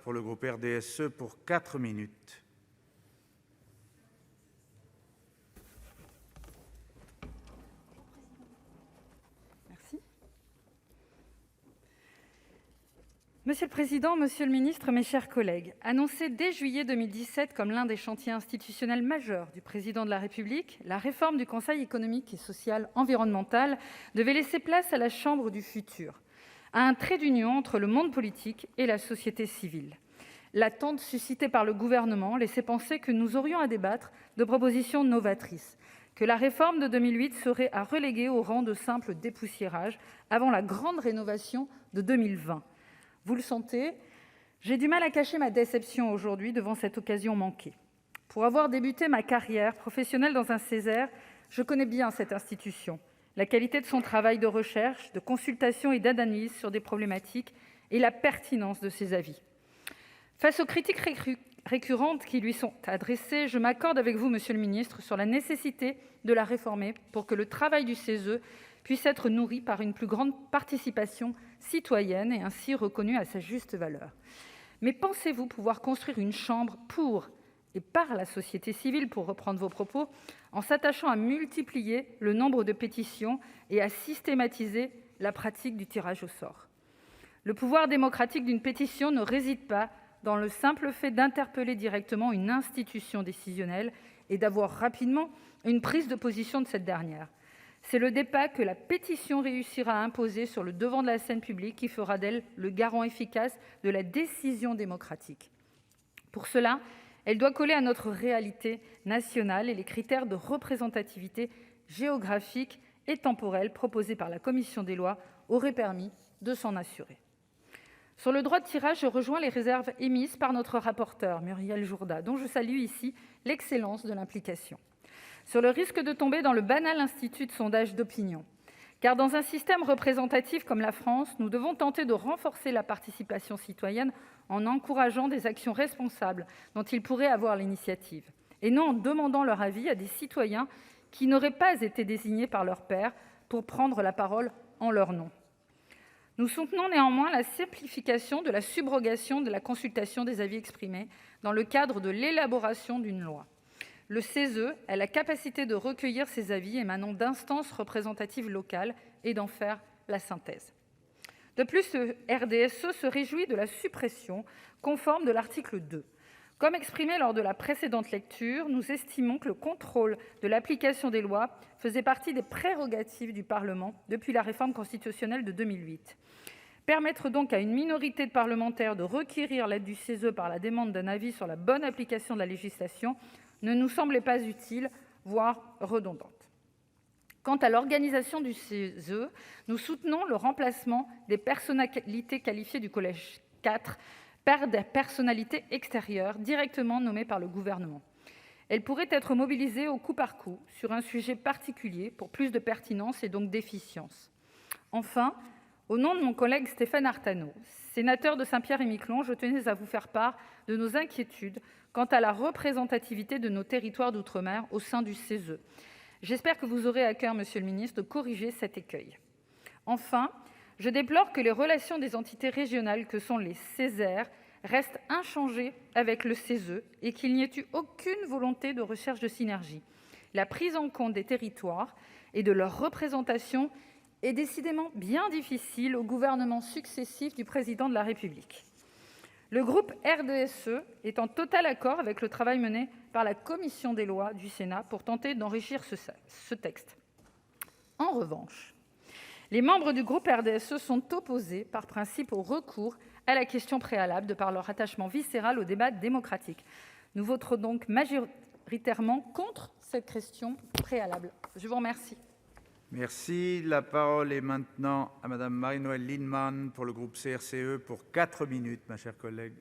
Pour le groupe RDSE pour 4 minutes. Merci. Monsieur le Président, Monsieur le Ministre, mes chers collègues, annoncé dès juillet 2017 comme l'un des chantiers institutionnels majeurs du Président de la République, la réforme du Conseil économique et social environnemental devait laisser place à la Chambre du futur, à un trait d'union entre le monde politique et la société civile. L'attente suscitée par le Gouvernement laissait penser que nous aurions à débattre de propositions novatrices, que la réforme de 2008 serait à reléguer au rang de simple dépoussiérage avant la grande rénovation de 2020. Vous le sentez, j'ai du mal à cacher ma déception aujourd'hui devant cette occasion manquée. Pour avoir débuté ma carrière professionnelle dans un Césaire, je connais bien cette institution, la qualité de son travail de recherche, de consultation et d'analyse sur des problématiques et la pertinence de ses avis. Face aux critiques récurrentes qui lui sont adressées, je m'accorde avec vous, Monsieur le Ministre, sur la nécessité de la réformer pour que le travail du CESE puisse être nourri par une plus grande participation citoyenne et ainsi reconnue à sa juste valeur. Mais pensez-vous pouvoir construire une chambre pour et par la société civile, pour reprendre vos propos, en s'attachant à multiplier le nombre de pétitions et à systématiser la pratique du tirage au sort ? Le pouvoir démocratique d'une pétition ne réside pas dans le simple fait d'interpeller directement une institution décisionnelle et d'avoir rapidement une prise de position de cette dernière. C'est le débat que la pétition réussira à imposer sur le devant de la scène publique qui fera d'elle le garant efficace de la décision démocratique. Pour cela, elle doit coller à notre réalité nationale et les critères de représentativité géographique et temporelle proposés par la commission des lois auraient permis de s'en assurer. Sur le droit de tirage, je rejoins les réserves émises par notre rapporteure, Muriel Jourda, dont je salue ici l'excellence de l'implication. Sur le risque de tomber dans le banal institut de sondage d'opinion, car dans un système représentatif comme la France, nous devons tenter de renforcer la participation citoyenne en encourageant des actions responsables dont ils pourraient avoir l'initiative, et non en demandant leur avis à des citoyens qui n'auraient pas été désignés par leurs pairs pour prendre la parole en leur nom. Nous soutenons néanmoins la simplification de la subrogation de la consultation des avis exprimés dans le cadre de l'élaboration d'une loi. Le CESE a la capacité de recueillir ces avis émanant d'instances représentatives locales et d'en faire la synthèse. De plus, le RDSE se réjouit de la suppression conforme de l'article 2. Comme exprimé lors de la précédente lecture, nous estimons que le contrôle de l'application des lois faisait partie des prérogatives du Parlement depuis la réforme constitutionnelle de 2008. Permettre donc à une minorité de parlementaires de requérir l'aide du CESE par la demande d'un avis sur la bonne application de la législation ne nous semblait pas utile, voire redondante. Quant à l'organisation du CESE, nous soutenons le remplacement des personnalités qualifiées du collège 4 par des personnalités extérieures directement nommées par le gouvernement. Elles pourraient être mobilisées au coup par coup sur un sujet particulier pour plus de pertinence et donc d'efficience. Enfin, au nom de mon collègue Stéphane Artano, sénateur de Saint-Pierre-et-Miquelon, je tenais à vous faire part de nos inquiétudes quant à la représentativité de nos territoires d'outre-mer au sein du CESE. J'espère que vous aurez à cœur, Monsieur le Ministre, de corriger cet écueil. Enfin, je déplore que les relations des entités régionales que sont les Césaires restent inchangées avec le CESE et qu'il n'y ait eu aucune volonté de recherche de synergie. La prise en compte des territoires et de leur représentation est décidément bien difficile aux gouvernements successifs du Président de la République. Le groupe RDSE est en total accord avec le travail mené par la commission des lois du Sénat pour tenter d'enrichir ce texte. En revanche, les membres du groupe RDSE sont opposés par principe au recours à la question préalable de par leur attachement viscéral au débat démocratique. Nous voterons donc majoritairement contre cette question préalable. Je vous remercie. Merci. La parole est maintenant à Madame Marie-Noëlle Lienemann pour le groupe CRCE pour 4 minutes, ma chère collègue.